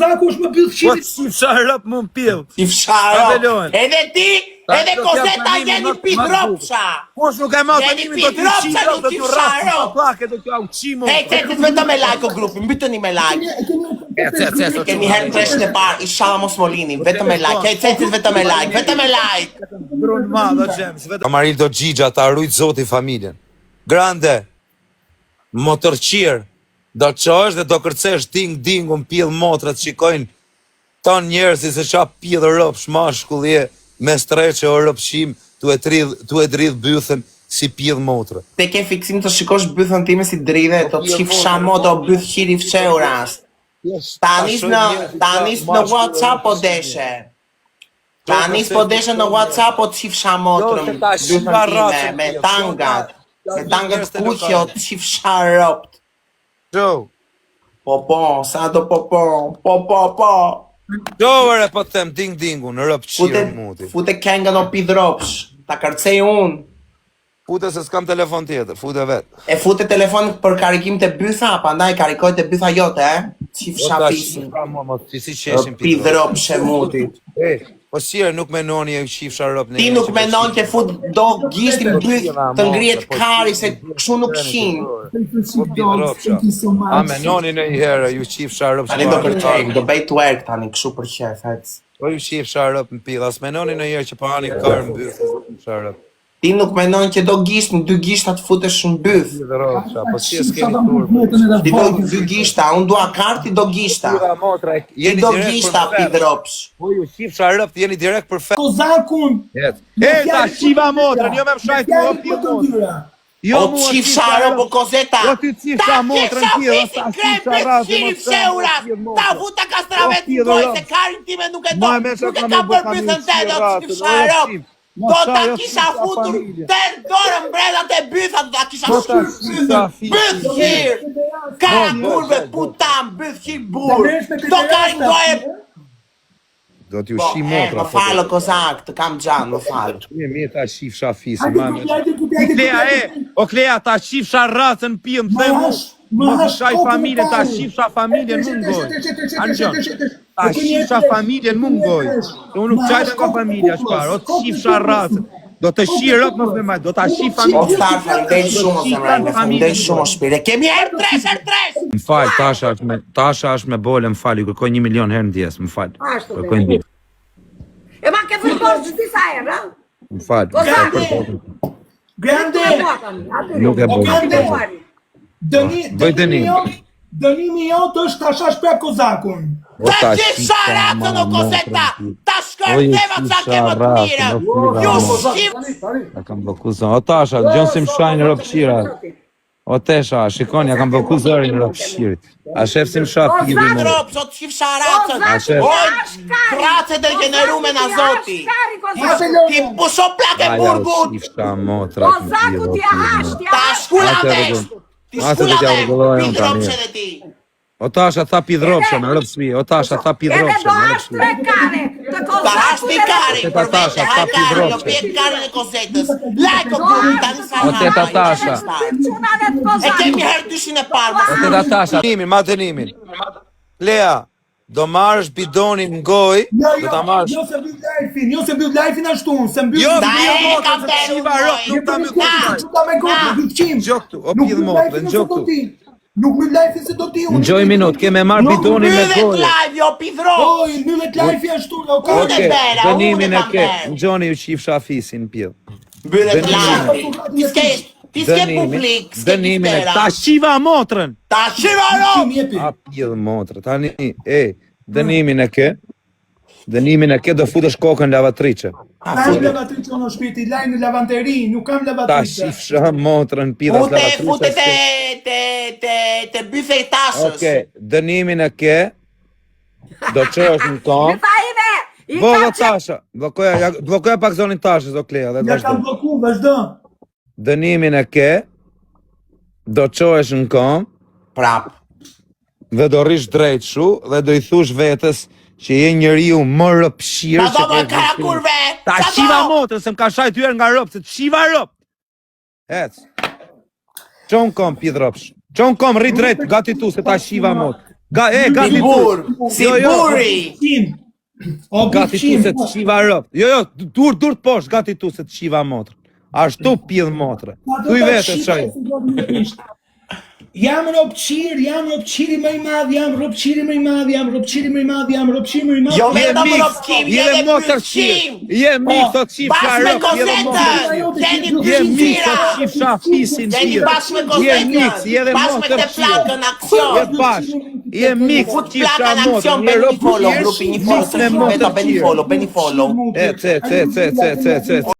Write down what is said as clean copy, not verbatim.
Kozaku është më pyll Po fshivit. si fsharop më mpill. Si fsharop. Abelon. Edhe ti, edhe Kozeta jeni pidropsha. Kush nuk e marr Jeni tanimin do të pidropsha, uçi, nuk do ti të rraf fsharop. pllake, do të uçimo. Hej, cecit vetëm me like o grupin, mbyteni me like. Keni herë tresh në parë, inshallah mos molini, vetëm me like. Hej, cecit vetëm me like, vetëm me like. Drun madh o James, vetëm Amaril do Gjigja ta rujt zoti familjen. Grande, motorqir, do qosh dhe do kërcesh ding unë pjell motrat shikojnë ton njerëzi se qa pjell rëpsh mashkullje me streqe o rëpshim tu e dridh bythën si pjell motra. Te ke fiksim të shikosh bythën time si dridhe, të të shif shamo të byth qiri fsheuras. Tanis në WhatsApp po deshe. Tanis po deshe në WhatsApp po të shif shamotrëm bythën time, me tangat. Me tangat kuqe o të shif sharopt. Gjo, Sa do po. gjo ere po të them dingu në rëpqirën muti. Fute kenga do pidropsh, ta kërcej unë. Fute se s'kam telefon tjetër, fute vetë. E fute telefon për karikim të bytha, pandaj karikoj të bytha jote, qif shapisin. Si qeshin Pidropsh e mutit. Po sire nuk menoni e qif sharop në Ti nuk menon që fut do gishtin byth të ngrihet kari se kështu nuk shin. A menoni në i herë ju qif sharop Tani do kërcej, do bëj twerk tani kështu për qef, hec. Po ju qif sharop në pila, s'menoni në i herë që po hani karë në byth sharop. Ti nuk menon që do gishtin, 2 gishta të futesh në byth. Po si e s'keni turë. Ti do 2 gishta, unë dua karti do gishta. Ti do gishta pidropsh. Po ju qif sharop jeni direkt për fe. Kozakun. ta shiva motrën, jo me mshajt më o pjell motrën. Jo O qif sharop o Kozeta. Jo ty qifsha motrën tjera, ta qifsha razë më Ta futa kastravet në dojë, se karin time nuk e do. Nuk e ka për bythën të do të qif sharop. Do ta kisha futur të dorën mbredat e bythat, do ta kisha byth qirë. Ka burve putam, byth qirë burë. Do karin doje. Do t'ju shi motra. Më falë Kozak, të kam gjanë, më falë. Mi ta shif shafisi, O Klea, ta shifsha racën pjëm, të mu, më shaj familjen, ta shifsha familjen mungoj. Ta shifsha familjen mungoj. Unë nuk qajtë nga familja shpar, o të shifsha racën. Do të shi rëp më dhe majtë, do të shi O familjen. starë, falimdej shumë, falimdej shumë, shpire. Kemi herë tres. Më falë, Tasha është me bole, më falë, ju kërkoj 1 milion herë në djesë, më falë. Kërkoj në djesë. E ma ke përbosh që disa herë, ha? Më falë. Grande. Nuk e bole. Dënimi jot është ta shash prap Kozakun. Ta qifsha ratën o Kozeta. Ta shkërteva qa ke më të mire. Ju shqip. Ja kam bloku zërin. O Tasha, gjonë si më shajnë rëpshira. O Tesha, shikoni, ja kam bloku zërin rëpshirit. A shef si më shaf pjivin me. Drops, o të qifsha ratën. Oj, ratët dhe generume na zoti. Ti pusho plake burgut. Shifta motra. Kozaku t'ja hash, t'ja Ta hash. shkula vesh. Ti shkula vesh. Pidropshe dhe ti. O Tasha tha pidropshe në rëpsvi. O Tasha tha Edhe pidropshe do në hash rëpsvi. 3 kare. Ta hash ti karin për vete. Haj karin, jo pjek karin e Kozetës. Lajko burgut, tani sa O teta Tasha. E kemi herë dyshin e parë. O teta Tasha. Matënimin. Lea, do marrësh bidonin në goj, do ta marrësh. Jo se mbyll live-in ashtu, se mbyll. Jo, Da e kam të Nuk ta me gotë, gjyqim. Gjok këtu, o pjellë motrën, gjok këtu. Nuk mbyll live-in se do t'i unë. Në gjoj minut, ke me marrë bidonin me Mbyllet gojë. live, jo pidro. Oj, mbyllet live-in ashtu, o ka. Unë e bera, Dënimin unë e e ke, kam në gjoni ju qif shafisin pjellë. Mbyllet live. Ti s'ke publik, s'ke Dënimin e kiftera. Ta shiva motrën. Ta shiva ro. A pjellë motrë, tani, dënimin e ke, do futesh kokën lavatrice. Kam lavatrice në shpirti, laj në lavanteri, nuk kam Ta lavatrice. shifsha motrën pjellës lavatrice. Fute te byfe i tashës. Oke, dënimin e ke, do qosh në kom. Ta ime, i Bo, ka do që... Tasha, blokoja pak zonin Tashës, o Klea, dhe Ja vazhdo. kam bloku, vazhdo. Dënimin e ke, do qohesh në kom, Prap. dhe do rish drejt shu, dhe do i thush vetës që je njeriu më rëpshirë Ta do më karakurve. Ta shiva motrën, se më ka shajt hyër nga rëp, se të shiva rëp. Ec. Qon kom, pidropsh. Qon kom, rrit drejt, gati tu, se ta shiva motrë. Gati tu. Si buri. O Gati tu se të shiva rëp. Jo, dur të poshtë, gati tu se të shiva motrë. Ashtu pjedh motrë. Tu i vete, shaj. Jam ropqiri më i madh, jam ropqiri më i madh. Jo me të më ropqim, Je jene motër përqim. Je mik të qifsha Bashkë me rëp. kozetën. Jeni Je mik të përqimira. qifsha fisin Jeni tjirë. bashkë me Je mik, kozetën. je dhe Bashkë me motër të qirë. plakën aksion. Je bashkë. Je mik të Fut qifsha plakën aksion, motrë. Je bëni rëp follow, qirë. grupi një follow, Mik me motër bëni qirë. follow. E,